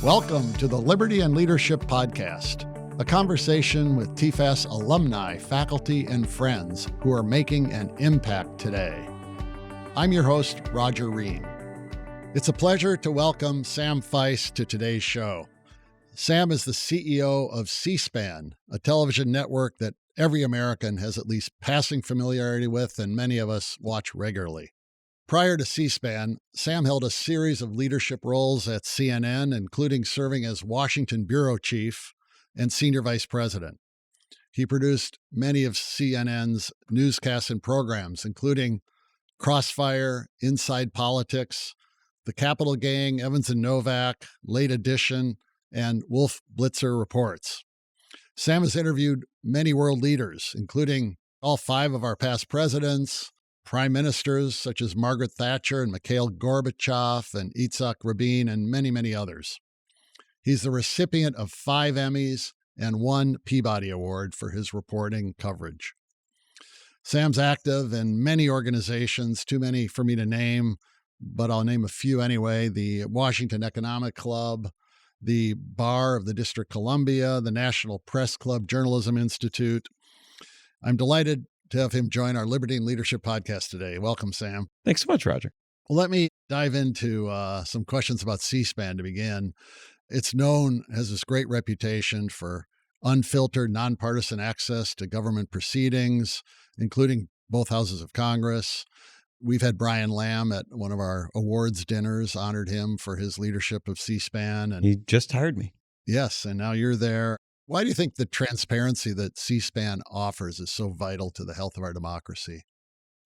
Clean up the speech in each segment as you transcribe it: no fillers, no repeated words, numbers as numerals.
Welcome to the Liberty and Leadership Podcast, a conversation with TFAS alumni, faculty, and friends who are making an impact today. I'm your host, Roger Reen. It's a pleasure to welcome Sam Feist to today's show. Sam is the CEO of C-SPAN, a television network that every American has at least passing familiarity with and many of us watch regularly. Prior to C-SPAN, Sam held a series of leadership roles at CNN, including serving as Washington bureau chief and senior vice president. He produced many of CNN's newscasts and programs, including Crossfire, Inside Politics, The Capitol Gang, Evans and Novak, Late Edition, and Wolf Blitzer Reports. Sam has interviewed many world leaders, including all 5 of our past presidents, prime ministers such as Margaret Thatcher and Mikhail Gorbachev and Yitzhak Rabin, and many, many others. He's the recipient of 5 Emmys and 1 Peabody Award for his reporting coverage. Sam's active in many organizations, too many for me to name, but I'll name a few anyway: the Washington Economic Club, the Bar of the District of Columbia, the National Press Club Journalism Institute. I'm delighted to have him join our Liberty and Leadership Podcast today. Welcome, Sam. Thanks so much, Roger. Well, let me dive into some questions about C-SPAN to begin. It's known, has this great reputation for unfiltered, nonpartisan access to government proceedings, including both houses of Congress. We've had Brian Lamb at one of our awards dinners, honored him for his leadership of C-SPAN. And he just hired me. Yes, and now you're there. Why do you think the transparency that C-SPAN offers is so vital to the health of our democracy?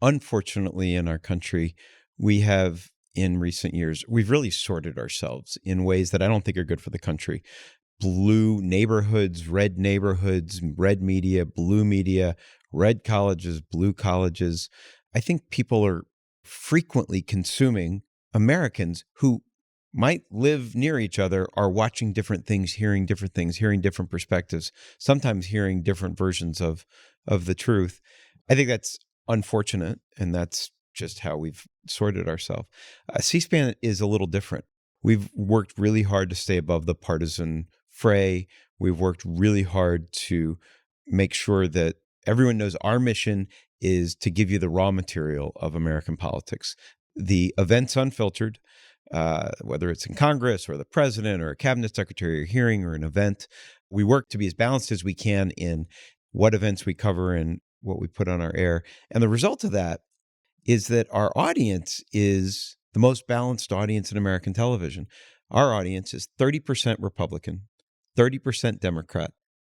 Unfortunately, in our country, we have, in recent years, we've really sorted ourselves in ways that I don't think are good for the country. Blue neighborhoods, red media, blue media, red colleges, blue colleges. I think people are frequently consuming. Americans who might live near each other are watching different things, hearing different perspectives, sometimes hearing different versions of the truth. I think that's unfortunate, and that's just how we've sorted ourselves. C-SPAN is a little different. We've worked really hard to stay above the partisan fray. We've worked really hard to make sure that everyone knows our mission is to give you the raw material of American politics. The events unfiltered, whether it's in Congress or the president or a cabinet secretary or a hearing or an event. We work to be as balanced as we can in what events we cover and what we put on our air. And the result of that is that our audience is the most balanced audience in American television. Our audience is 30% Republican, 30% Democrat,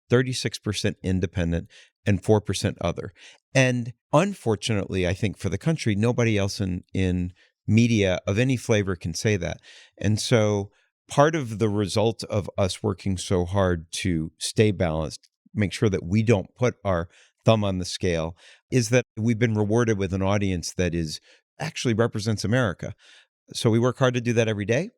36% independent, and 4% other. And unfortunately, I think for the country, nobody else in media of any flavor can say that. And so part of the result of us working so hard to stay balanced, make sure that we don't put our thumb on the scale, is that we've been rewarded with an audience that is actually represents America. So we work hard to do that every day.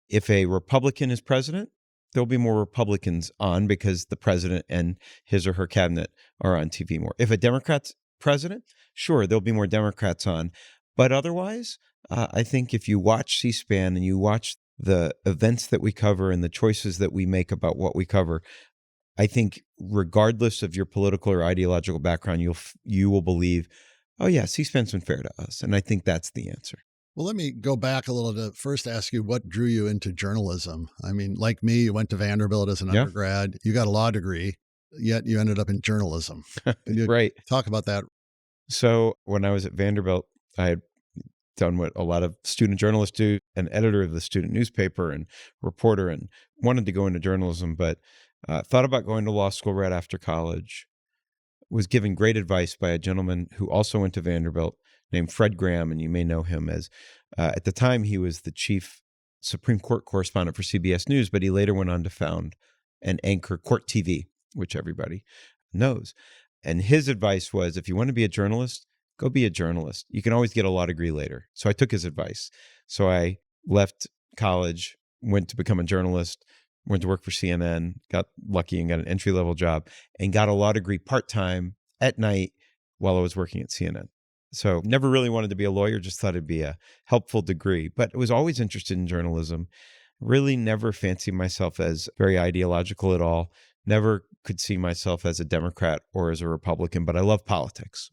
If a Republican is president, there'll be more Republicans on because the president and his or her cabinet are on TV more. If a Democrat's president, sure, there'll be more Democrats on. But otherwise, I think if you watch C-SPAN and you watch the events that we cover and the choices that we make about what we cover, I think regardless of your political or ideological background, you will believe, oh yeah, C-SPAN's been fair to us. And I think that's the answer. Well, let me go back a little to first ask you what drew you into journalism. I mean, like me, you went to Vanderbilt as an undergrad. You got a law degree, yet you ended up in journalism. Right. Talk about that. So when I was at Vanderbilt, I had done what a lot of student journalists do, an editor of the student newspaper and reporter, and wanted to go into journalism, but thought about going to law school right after college. Was given great advice by a gentleman who also went to Vanderbilt named Fred Graham, and you may know him as, at the time, he was the chief Supreme Court correspondent for CBS News, but he later went on to found and anchor Court TV, which everybody knows. And his advice was, if you want to be a journalist, go be a journalist. You can always get a law degree later. So I took his advice. So I left college, went to become a journalist, went to work for CNN, got lucky and got an entry-level job, and got a law degree part-time at night while I was working at CNN. So never really wanted to be a lawyer, just thought it'd be a helpful degree, but I was always interested in journalism. really never fancied myself as very ideological at all. Never could see myself as a Democrat or as a Republican, but I love politics.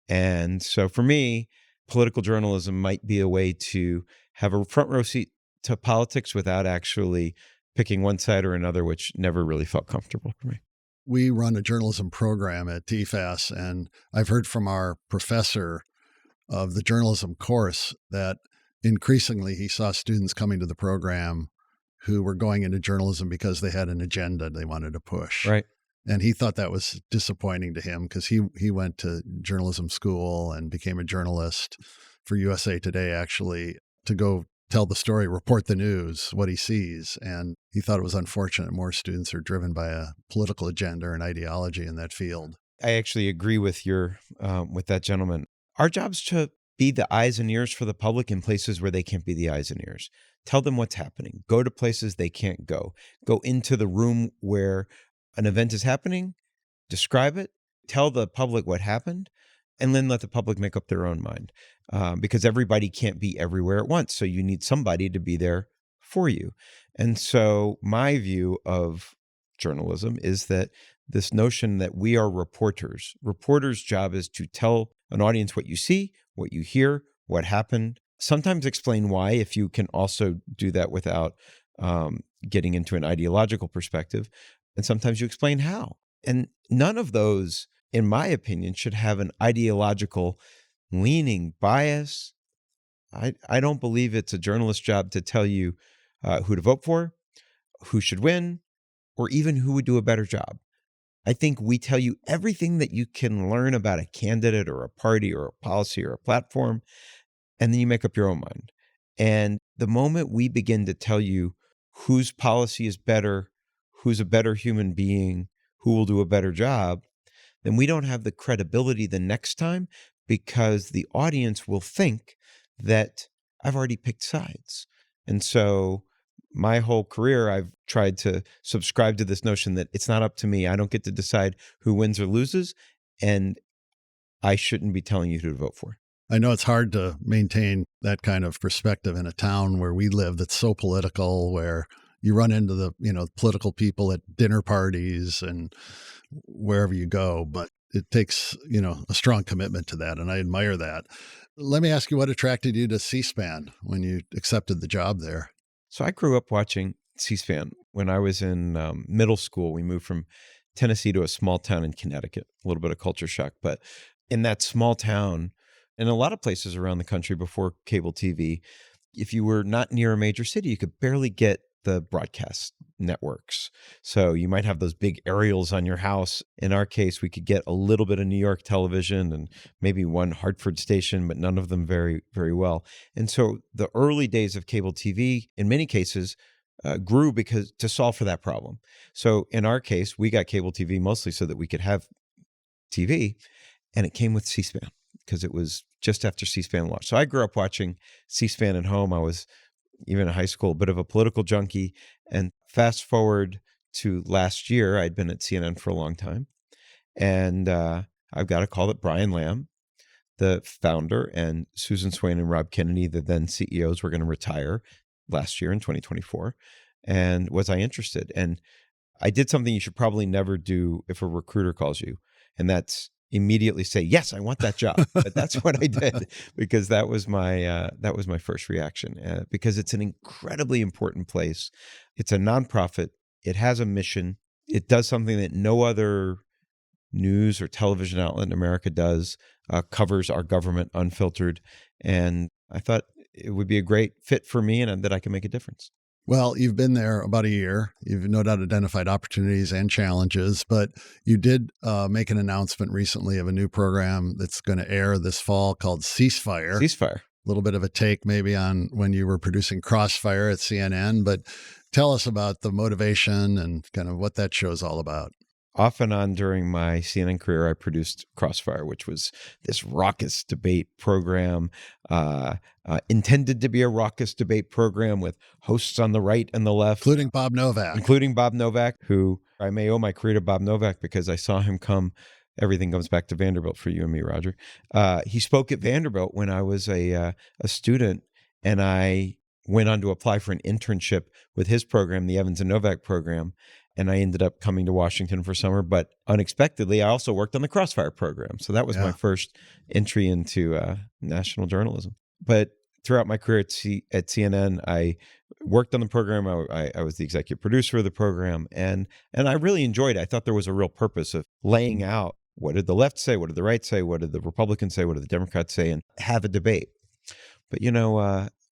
And so for me, political journalism might be a way to have a front row seat to politics without actually picking one side or another, which never really felt comfortable for me. We run a journalism program at TFAS, and I've heard from our professor of the journalism course that increasingly he saw students coming to the program who were going into journalism because they had an agenda they wanted to push. Right. And he thought that was disappointing to him because he went to journalism school and became a journalist for USA Today, actually, to go tell the story, report the news, what he sees. And he thought it was unfortunate more students are driven by a political agenda or an ideology in that field. I actually agree with with that gentleman. Our job's to be the eyes and ears for the public in places where they can't be the eyes and ears. Tell them what's happening. Go to places they can't go. Go into the room where an event is happening, describe it, tell the public what happened, and then let the public make up their own mind. Because everybody can't be everywhere at once. So you need somebody to be there for you. And so my view of journalism is that this notion that we are reporters. Reporters' job is to tell an audience what you see, what you hear, what happened, sometimes explain why, if you can also do that without getting into an ideological perspective. And sometimes you explain how. And none of those, in my opinion, should have an ideological leaning bias. I don't believe it's a journalist's job to tell you who to vote for, who should win, or even who would do a better job. I think we tell you everything that you can learn about a candidate or a party or a policy or a platform, and then you make up your own mind. And the moment we begin to tell you whose policy is better, who's a better human being, who will do a better job, then we don't have the credibility the next time, because the audience will think that I've already picked sides. And so my whole career, I've tried to subscribe to this notion that it's not up to me. I don't get to decide who wins or loses, and I shouldn't be telling you who to vote for. I know it's hard to maintain that kind of perspective in a town where we live that's so political, where you run into the, political people at dinner parties and wherever you go, but it takes, a strong commitment to that. And I admire that. Let me ask you, what attracted you to C-SPAN when you accepted the job there? So I grew up watching C-SPAN. When I was in middle school, we moved from Tennessee to a small town in Connecticut, a little bit of culture shock. But in that small town, in a lot of places around the country before cable TV, if you were not near a major city, you could barely get the broadcast networks. So you might have those big aerials on your house. In our case, we could get a little bit of New York television and maybe one Hartford station, but none of them very, very well. And so the early days of cable TV, in many cases, grew because to solve for that problem. So in our case, we got cable TV mostly so that we could have TV, and it came with C-SPAN because it was just after C-SPAN launched. So I grew up watching C-SPAN at home. I was even in high school, a bit of a political junkie. And fast forward to last year, I'd been at CNN for a long time. And I've got a call that Brian Lamb, the founder, and Susan Swain and Rob Kennedy, the then CEOs, were going to retire last year in 2024. And was I interested? And I did something you should probably never do if a recruiter calls you. And that's immediately say, yes, I want that job. But that's what I did, because that was my first reaction, because it's an incredibly important place. It's a nonprofit. It has a mission. It does something that no other news or television outlet in America does, covers our government unfiltered. And I thought it would be a great fit for me and that I can make a difference. Well, you've been there about a year. You've no doubt identified opportunities and challenges, but you did make an announcement recently of a new program that's going to air this fall called Ceasefire. Ceasefire. A little bit of a take maybe on when you were producing Crossfire at CNN, but tell us about the motivation and kind of what that show's all about. Off and on during my CNN career, I produced Crossfire, which was this raucous debate program, intended to be a raucous debate program with hosts on the right and the left. Including Bob Novak, who I may owe my career to Bob Novak because I saw him come. Everything comes back to Vanderbilt for you and me, Roger. He spoke at Vanderbilt when I was a student, and I went on to apply for an internship with his program, the Evans and Novak program. And I ended up coming to Washington for summer. But unexpectedly, I also worked on the Crossfire program. So that was my first entry into national journalism. But throughout my career at CNN, I worked on the program. I was the executive producer of the program. And I really enjoyed it. I thought there was a real purpose of laying out what did the left say, what did the right say, what did the Republicans say, what did the Democrats say, and have a debate. But,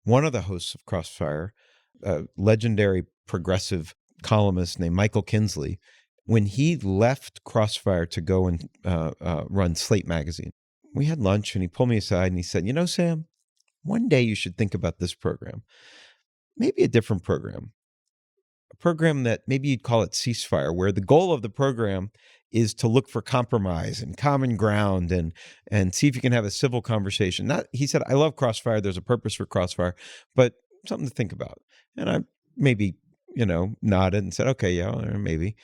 one of the hosts of Crossfire, a legendary progressive columnist named Michael Kinsley, when he left Crossfire to go and run Slate magazine, we had lunch and he pulled me aside and he said, Sam, one day you should think about this program, maybe a different program, a program that maybe you'd call it Ceasefire, where the goal of the program is to look for compromise and common ground and see if you can have a civil conversation. He said, I love Crossfire. There's a purpose for Crossfire, but something to think about. And I maybe, nodded and said, okay, yeah, maybe.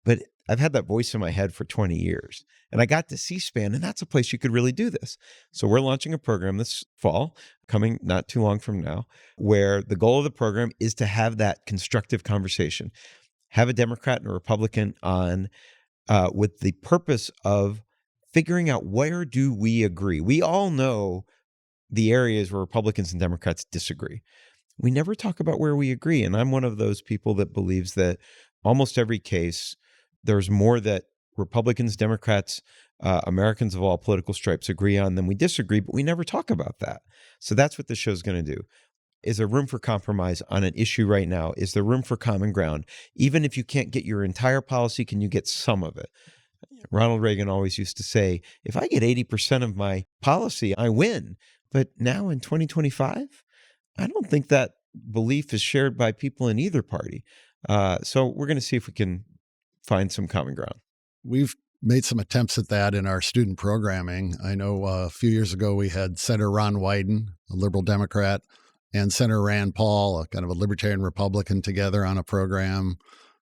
But I've had that voice in my head for 20 years. And I got to C-SPAN, and that's a place you could really do this. So we're launching a program this fall, coming not too long from now, where the goal of the program is to have that constructive conversation. Have a Democrat and a Republican on with the purpose of figuring out where do we agree. We all know the areas where Republicans and Democrats disagree. We never talk about where we agree. And I'm one of those people that believes that almost every case, there's more that Republicans, Democrats, Americans of all political stripes agree on than we disagree, but we never talk about that. So that's what this show's going to do. Is there room for compromise on an issue right now? Is there room for common ground? Even if you can't get your entire policy, can you get some of it? Ronald Reagan always used to say, if I get 80% of my policy, I win. But now in 2025, I don't think that belief is shared by people in either party. So we're going to see if we can find some common ground. We've made some attempts at that in our student programming. I know a few years ago we had Senator Ron Wyden, a liberal Democrat, and Senator Rand Paul, a kind of a libertarian Republican, together on a program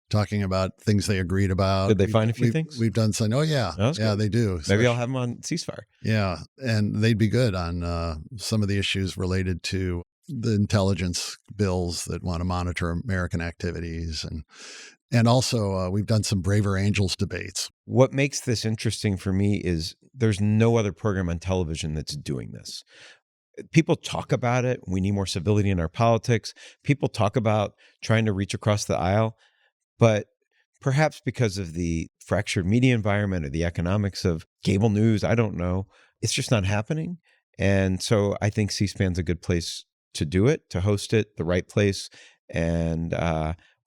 talking about things they agreed about. Did they find a few things? We've done some. Oh, yeah. Yeah, they do. Maybe I'll have them on Ceasefire. Yeah. And they'd be good on some of the issues related to the intelligence bills that want to monitor American activities. And also, we've done some Braver Angels debates. What makes this interesting for me is there's no other program on television that's doing this. People talk about it. We need more civility in our politics. People talk about trying to reach across the aisle, but perhaps because of the fractured media environment or the economics of cable news, I don't know, it's just not happening. And so I think C-SPAN's a good place to do it, to host it, the right place. And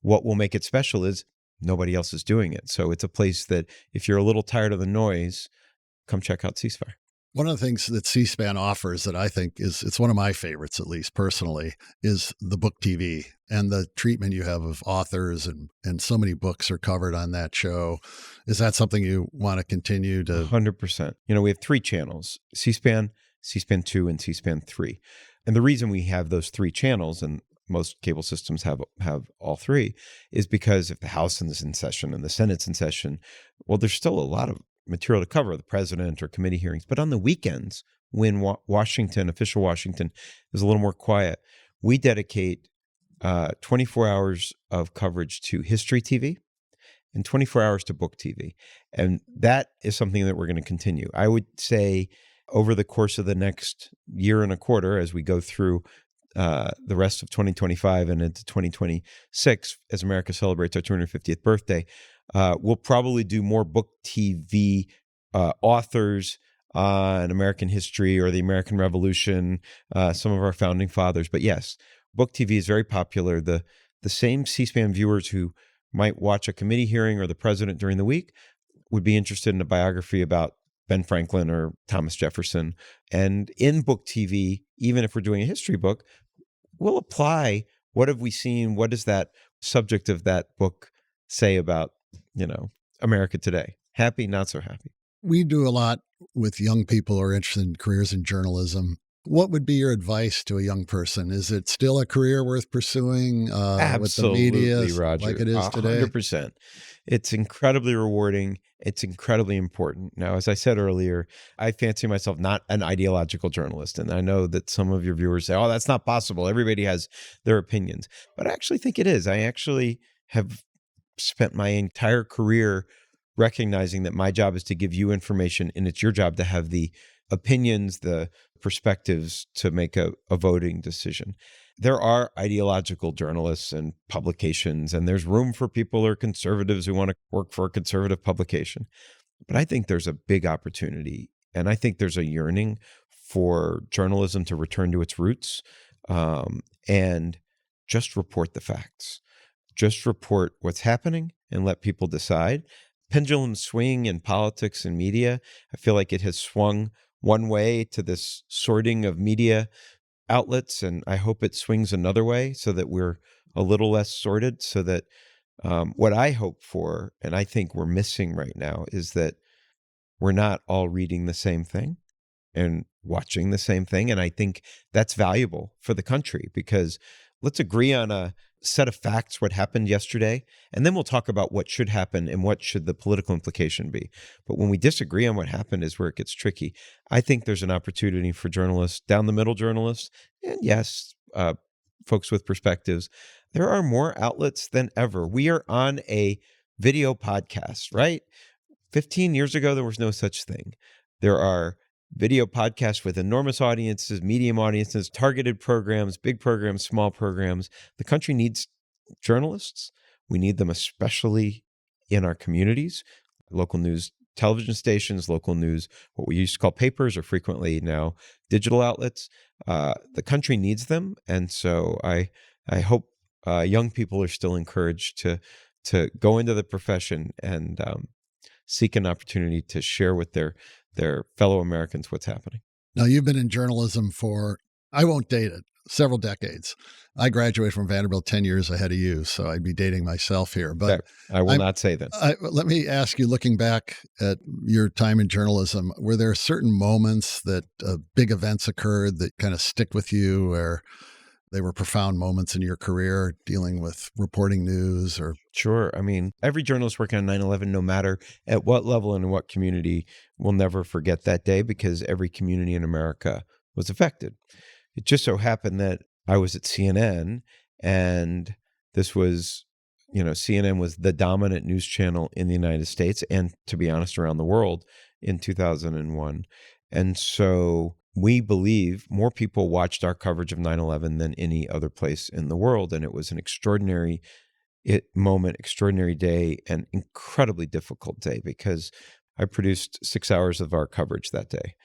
what will make it special is nobody else is doing it. So it's a place that if you're a little tired of the noise, come check out Ceasefire. One of the things that C-SPAN offers that I think it's one of my favorites, at least personally, is the book TV and the treatment you have of authors and so many books are covered on that show. Is that something you want to continue to? 100%. We have 3 channels, C-SPAN, C-SPAN 2, and C-SPAN 3. And the reason we have those 3 channels, and most cable systems have all 3, is because if the House is in session and the Senate's in session, well, there's still a lot of material to cover, the president or committee hearings. But on the weekends, when official Washington is a little more quiet, we dedicate 24 hours of coverage to history TV and 24 hours to book TV. And that is something that we're going to continue. I would say over the course of the next year and a quarter, as we go through the rest of 2025 and into 2026, as America celebrates our 250th birthday, we'll probably do more book TV authors on American history or the American Revolution, some of our founding fathers. But yes, book TV is very popular. The same C-SPAN viewers who might watch a committee hearing or the president during the week would be interested in a biography about Ben Franklin or Thomas Jefferson. And in book TV, even if we're doing a history book, we'll apply what have we seen, what does that subject of that book say about, America today. Happy, not so happy. We do a lot with young people who are interested in careers in journalism. What would be your advice to a young person? Is it still a career worth pursuing with the media Absolutely, Roger. like it is today? 100%. It's incredibly rewarding. It's incredibly important. Now, as I said earlier, I fancy myself not an ideological journalist. And I know that some of your viewers say, oh, that's not possible. Everybody has their opinions. But I actually think it is. I actually have spent my entire career recognizing that my job is to give you information, and it's your job to have the opinions, the perspectives to make a voting decision. There are ideological journalists and publications, and there's room for people who are conservatives who want to work for a conservative publication. But I think there's a big opportunity, and I think there's a yearning for journalism to return to its roots and just report the facts. Just report what's happening and let people decide. Pendulum swing in politics and media, I feel like it has swung one way to this sorting of media outlets, and I hope it swings another way so that we're a little less sorted, so that what I hope for, and I think we're missing right now, is that we're not all reading the same thing and watching the same thing. And I think that's valuable for the country, because let's agree on a set of facts, what happened yesterday, and then we'll talk about what should happen and what should the political implication be. But when we disagree on what happened is where it gets tricky. I think there's an opportunity for journalists, down the middle journalists, and yes, folks with perspectives. There are more outlets than ever. We are on a video podcast, right? 15 years ago, there was no such thing. There are video podcasts with enormous audiences, medium audiences, targeted programs, big programs, small programs. The country needs journalists. We need them especially in our communities. Local news television stations, local news, what we used to call papers, are frequently now digital outlets. The country needs them. And so I hope young people are still encouraged to go into the profession and seek an opportunity to share with their fellow Americans what's happening. Now, you've been in journalism for, I won't date it, several decades. I graduated from Vanderbilt 10 years ahead of you, so I'd be dating myself here. But I will not say that. Let me ask you, looking back at your time in journalism, were there certain moments that big events occurred that kind of stick with you, or they were profound moments in your career dealing with reporting news? Or Sure. I mean, every journalist working on 9/11, no matter at what level and in what community, will never forget that day, because every community in America was affected. It just so happened that I was at CNN, and this was, CNN was the dominant news channel in the United States, and to be honest, around the world in 2001. And so we believe more people watched our coverage of 9/11 than any other place in the world. And it was an extraordinary moment, extraordinary day, and incredibly difficult day, because I produced 6 hours of our coverage that day.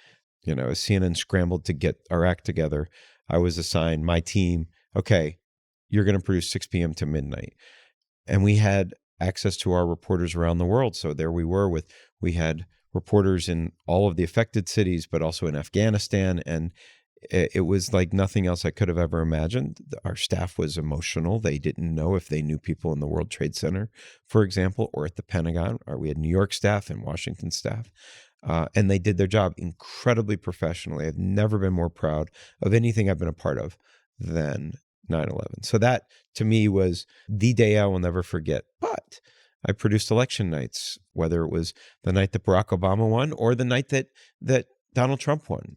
As CNN scrambled to get our act together, I was assigned my team, okay, you're going to produce 6 p.m. to midnight. And we had access to our reporters around the world. So there we were we had reporters in all of the affected cities, but also in Afghanistan. And it was like nothing else I could have ever imagined. Our staff was emotional. They didn't know if they knew people in the World Trade Center, for example, or at the Pentagon. Or we had New York staff and Washington staff. And they did their job incredibly professionally. I've never been more proud of anything I've been a part of than 9/11. So that, to me, was the day I will never forget. But I produced election nights, whether it was the night that Barack Obama won or the night that Donald Trump won,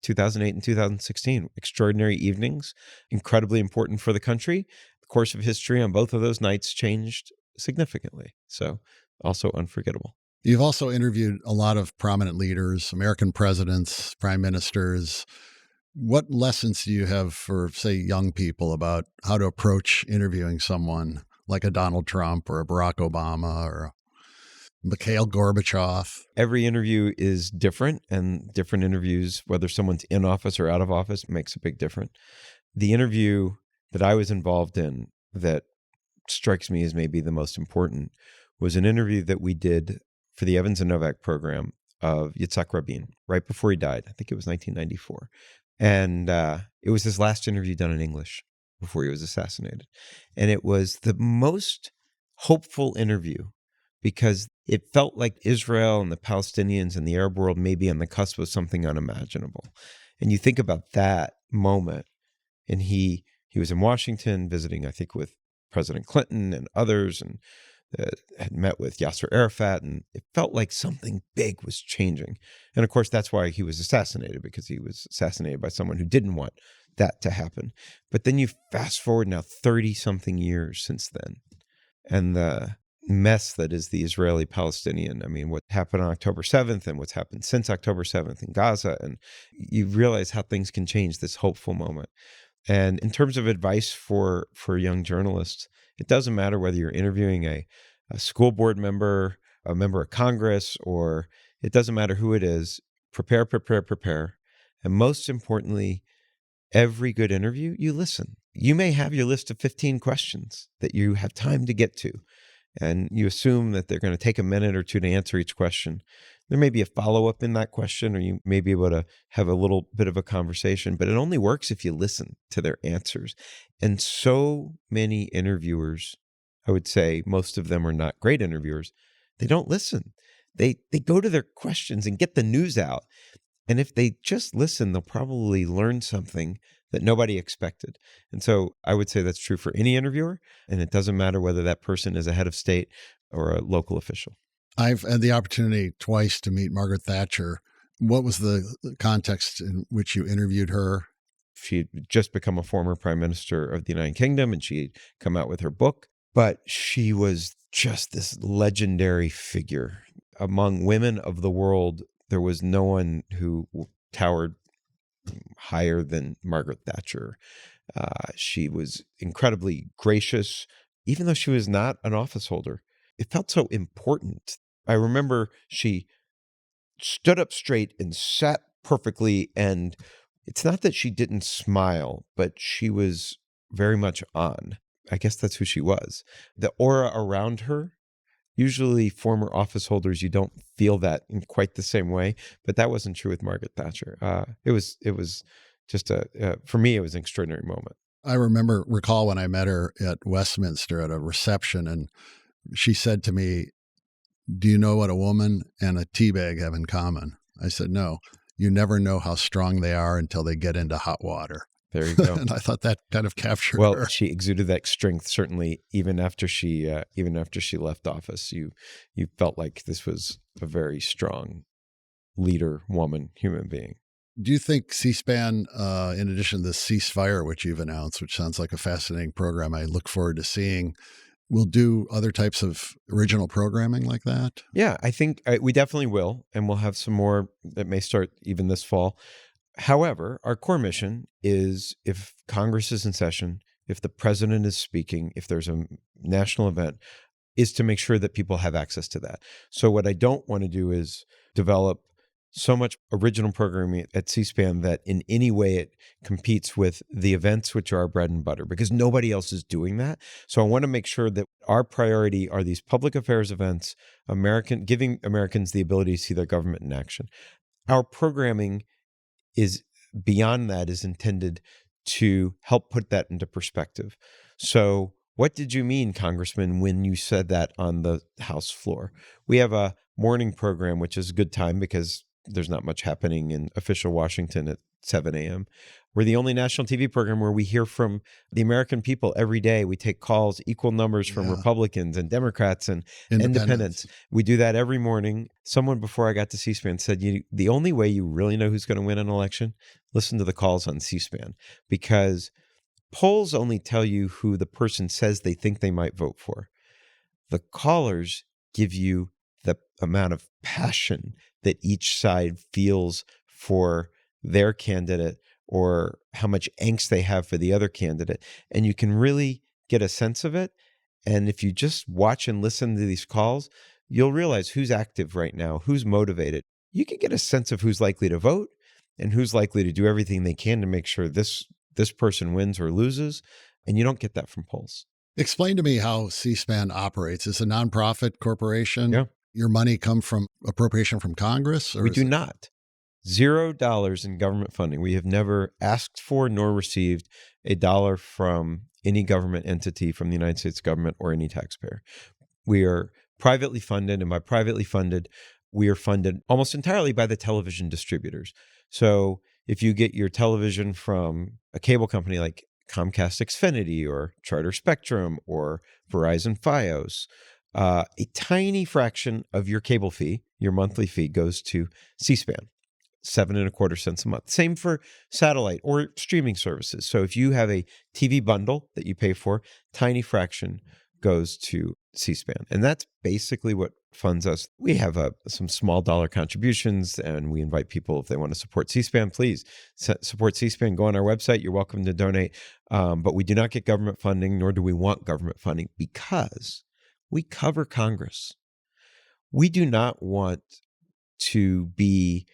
2008 and 2016. Extraordinary evenings, incredibly important for the country. The course of history on both of those nights changed significantly. So also unforgettable. You've also interviewed a lot of prominent leaders, American presidents, prime ministers. What lessons do you have for, say, young people about how to approach interviewing someone like a Donald Trump or a Barack Obama or a Mikhail Gorbachev? Every interview is different, and different interviews, whether someone's in office or out of office, makes a big difference. The interview that I was involved in that strikes me as maybe the most important was an interview that we did for the Evans and Novak program of Yitzhak Rabin right before he died. I think it was 1994. And it was his last interview done in English before he was assassinated. And it was the most hopeful interview, because it felt like Israel and the Palestinians and the Arab world may be on the cusp of something unimaginable. And you think about that moment, and he was in Washington visiting, I think, with President Clinton and others, and had met with Yasser Arafat, and it felt like something big was changing. And of course, that's why he was assassinated, because he was assassinated by someone who didn't want that to happen. But then you fast forward now 30-something years since then, and the mess that is the Israeli-Palestinian, I mean, what happened on October 7th and what's happened since October 7th in Gaza, and you realize how things can change, this hopeful moment. And in terms of advice for young journalists, it doesn't matter whether you're interviewing a school board member, a member of Congress, or it doesn't matter who it is. Prepare, prepare, prepare. And most importantly, every good interview, you listen. You may have your list of 15 questions that you have time to get to, and you assume that they're going to take a minute or two to answer each question. There may be a follow-up in that question, or you may be able to have a little bit of a conversation, but it only works if you listen to their answers. And so many interviewers, I would say most of them are not great interviewers, they don't listen. They go to their questions and get the news out. And if they just listen, they'll probably learn something that nobody expected. And so I would say that's true for any interviewer, and it doesn't matter whether that person is a head of state or a local official. I've had the opportunity twice to meet Margaret Thatcher. What was the context in which you interviewed her? She'd just become a former prime minister of the United Kingdom, and she'd come out with her book. But she was just this legendary figure. Among women of the world, there was no one who towered higher than Margaret Thatcher. She was incredibly gracious, even though she was not an office holder. It felt so important. I remember she stood up straight and sat perfectly, and it's not that she didn't smile, but she was very much on. I guess that's who she was. The aura around her, usually former office holders, you don't feel that in quite the same way, but that wasn't true with Margaret Thatcher. It was just for me, it was an extraordinary moment. I recall when I met her at Westminster at a reception, and she said to me, "Do you know what a woman and a teabag have in common?" I said, "No. You never know how strong they are until they get into hot water." There you go. And I thought that kind of captured well, her. She exuded that strength, certainly, even after she left office. You felt like this was a very strong leader, woman, human being. Do you think C-SPAN, in addition to the Ceasefire, which you've announced, which sounds like a fascinating program I look forward to seeing, will do other types of original programming like that? Yeah, I think we definitely will, and we'll have some more that may start even this fall. However, our core mission is, if Congress is in session, if the president is speaking, if there's a national event, is to make sure that people have access to that. So what I don't want to do is develop so much original programming at C-SPAN that in any way it competes with the events which are our bread and butter, because nobody else is doing that. So I want to make sure that our priority are these public affairs events, giving Americans the ability to see their government in action. Our programming is beyond that, is intended to help put that into perspective. So what did you mean, Congressman, when you said that on the House floor? We have a morning program, which is a good time because there's not much happening in official Washington at 7 a.m. We're the only national TV program where we hear from the American people every day. We take calls, equal numbers from Republicans and Democrats and independents. We do that every morning. Someone before I got to C-SPAN said, the only way you really know who's going to win an election, listen to the calls on C-SPAN, because polls only tell you who the person says they think they might vote for. The callers give you the amount of passion that each side feels for their candidate, or how much angst they have for the other candidate. And you can really get a sense of it. And if you just watch and listen to these calls, you'll realize who's active right now, who's motivated. You can get a sense of who's likely to vote and who's likely to do everything they can to make sure this person wins or loses. And you don't get that from polls. Explain to me how C-SPAN operates. It's a nonprofit corporation. Yeah. Your money come from appropriation from Congress? Or we do not. $0 in government funding. We have never asked for nor received $1 from any government entity, from the United States government or any taxpayer. We are privately funded, and by privately funded, we are funded almost entirely by the television distributors. So if you get your television from a cable company like Comcast Xfinity or Charter Spectrum or Verizon Fios, a tiny fraction of your cable fee, your monthly fee, goes to C-SPAN, 7.25 cents a month. Same for satellite or streaming services. So if you have a TV bundle that you pay for, tiny fraction goes to C-SPAN. And that's basically what funds us. We have some small dollar contributions, and we invite people, if they want to support C-SPAN, please support C-SPAN. Go on our website. You're welcome to donate. But we do not get government funding, nor do we want government funding, because we cover Congress. We do not want to be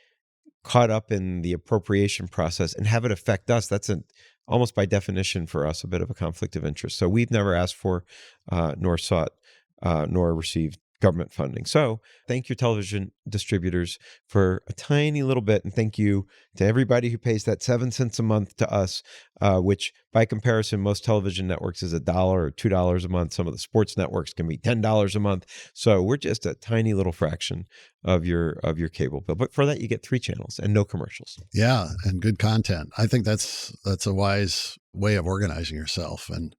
caught up in the appropriation process and have it affect us. That's almost by definition for us a bit of a conflict of interest. So we've never asked for, nor sought, nor received government funding. So thank your television distributors for a tiny little bit. And thank you to everybody who pays that 7 cents a month to us, which by comparison, most television networks is $1 or $2 a month. Some of the sports networks can be $10 a month. So we're just a tiny little fraction of your cable bill. But for that, you get 3 channels and no commercials. Yeah, and good content. I think that's a wise way of organizing yourself, and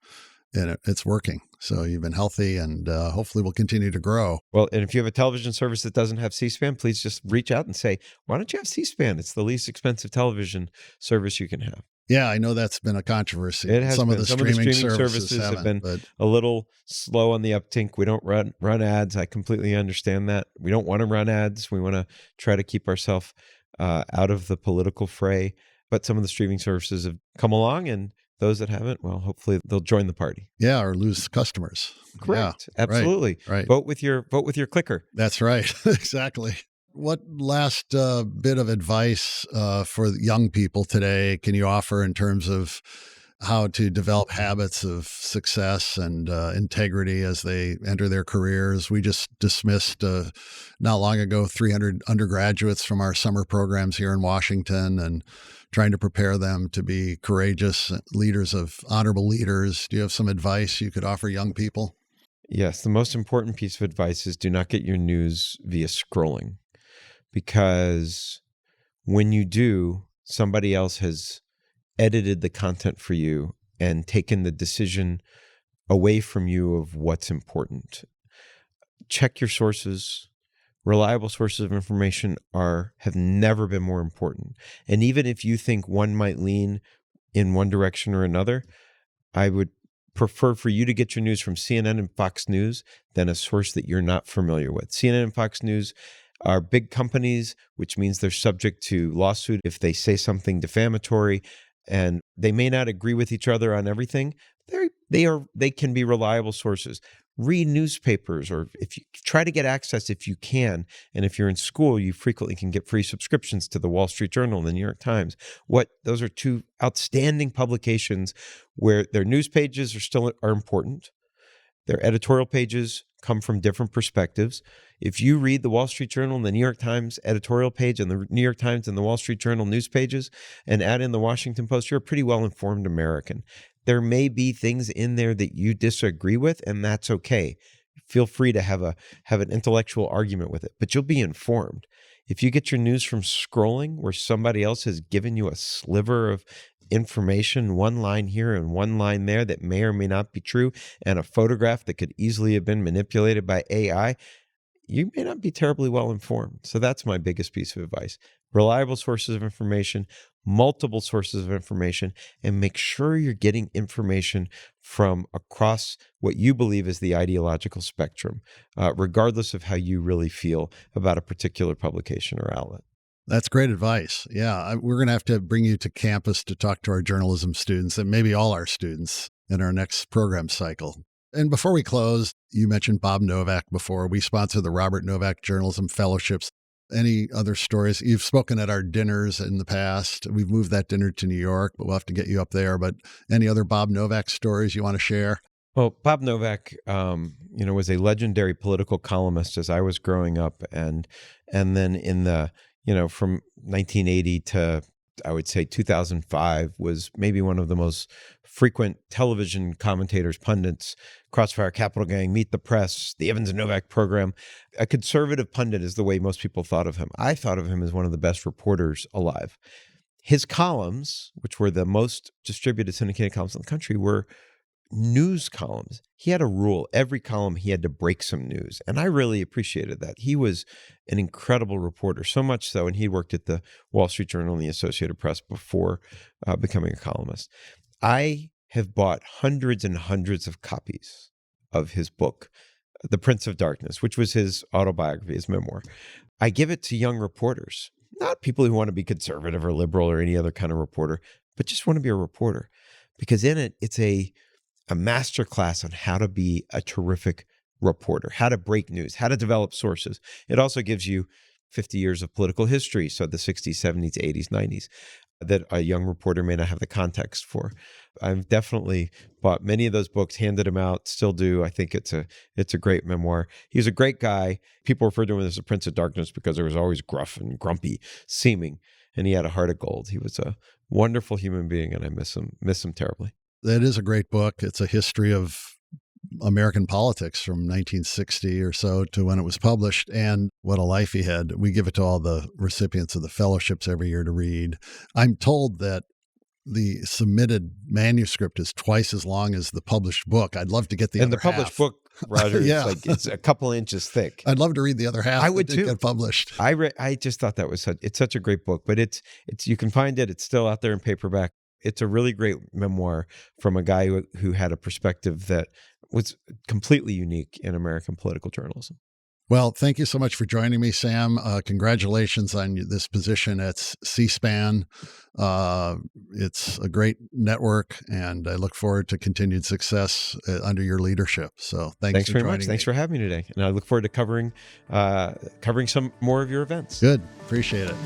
it's working. So you've been healthy, and hopefully will continue to grow. Well, and if you have a television service that doesn't have C-SPAN, please just reach out and say, why don't you have C-SPAN? It's the least expensive television service you can have. Yeah, I know that's been a controversy. It has some been. of the Some streaming of the services have been a little slow on the uptake. We don't run ads. I completely understand that. We don't want to run ads. We want to try to keep ourselves out of the political fray. But some of the streaming services have come along, and those that haven't, well, hopefully they'll join the party. Yeah, or lose customers. Correct. Yeah, absolutely. Right. Vote with your clicker. That's right. Exactly. What last bit of advice for young people today can you offer in terms of how to develop habits of success and integrity as they enter their careers? We just dismissed not long ago 300 undergraduates from our summer programs here in Washington, and trying to prepare them to be courageous leaders, honorable leaders. Do you have some advice you could offer young people? Yes. The most important piece of advice is do not get your news via scrolling, because when you do, somebody else has edited the content for you and taken the decision away from you of what's important. Check your sources. Reliable sources of information have never been more important. And even if you think one might lean in one direction or another, I would prefer for you to get your news from CNN and Fox News than a source that you're not familiar with. CNN and Fox News are big companies, which means they're subject to lawsuit if they say something defamatory, and they may not agree with each other on everything. They can be reliable sources. Read newspapers, or if you try to get access if you can. And if you're in school, you frequently can get free subscriptions to the Wall Street Journal and the New York Times. Those are 2 outstanding publications where their news pages are important. Their editorial pages come from different perspectives. If you read the Wall Street Journal and the New York Times editorial page and the New York Times and the Wall Street Journal news pages and add in the Washington Post, you're a pretty well-informed American. There may be things in there that you disagree with, and that's okay. Feel free to have an intellectual argument with it, but you'll be informed. If you get your news from scrolling, where somebody else has given you a sliver of information, one line here and one line there that may or may not be true, and a photograph that could easily have been manipulated by AI, you may not be terribly well informed. So that's my biggest piece of advice. Reliable sources of information, multiple sources of information, and make sure you're getting information from across what you believe is the ideological spectrum, regardless of how you really feel about a particular publication or outlet. That's great advice. Yeah, we're going to have to bring you to campus to talk to our journalism students, and maybe all our students, in our next program cycle. And before we close, you mentioned Bob Novak before. We sponsor the Robert Novak Journalism Fellowships. Any other stories? You've spoken at our dinners in the past. We've moved that dinner to New York, but we'll have to get you up there. But any other Bob Novak stories you want to share? Well, Bob Novak, was a legendary political columnist as I was growing up, and then in the, from 1980 to, I would say 2005, was maybe one of the most frequent television commentators, pundits. Crossfire, Capital Gang, Meet the Press, the Evans and Novak program. A conservative pundit is the way most people thought of him. I thought of him as one of the best reporters alive. his columns, which were the most distributed syndicated columns in the country, were news columns. He had a rule. Every column, he had to break some news. And I really appreciated that. He was an incredible reporter, so much so, and he worked at the Wall Street Journal and the Associated Press before becoming a columnist. I have bought hundreds and hundreds of copies of his book, The Prince of Darkness, which was his autobiography, his memoir. I give it to young reporters, not people who want to be conservative or liberal or any other kind of reporter, but just want to be a reporter. Because in it, it's a masterclass on how to be a terrific reporter, how to break news, how to develop sources. It also gives you 50 years of political history, so the 60s, 70s, 80s, 90s, that a young reporter may not have the context for. I've definitely bought many of those books, handed them out, still do. I think it's a great memoir. He was a great guy. People referred to him as the Prince of Darkness because he was always gruff and grumpy seeming, and he had a heart of gold. He was a wonderful human being, and I miss him terribly. That is a great book. It's a history of American politics from 1960 or so to when it was published, and what a life he had. We give it to all the recipients of the fellowships every year to read. I'm told that the submitted manuscript is twice as long as the published book. I'd love to get the other half. And the published book, Roger, Yeah. it's a couple inches thick. I'd love to read the other half. I would that didn't too. get published. I just thought that was it's such a great book, but it's you can find it. It's still out there in paperback. It's a really great memoir from a guy who had a perspective that was completely unique in American political journalism. Well, thank you so much for joining me, Sam. Congratulations on this position at C-SPAN. It's a great network, and I look forward to continued success under your leadership. So thanks for very much. joining Thanks me. for having me today. And I look forward to covering some more of your events. Good. Appreciate it.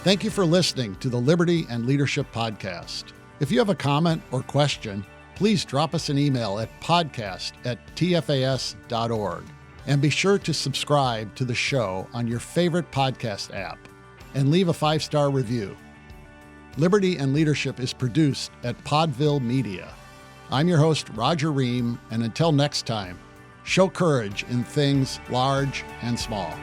Thank you for listening to the Liberty and Leadership Podcast. If you have a comment or question, please drop us an email at podcast@tfas.org. And be sure to subscribe to the show on your favorite podcast app and leave a 5-star review. Liberty and Leadership is produced at Podville Media. I'm your host, Roger Ream, and until next time, show courage in things large and small.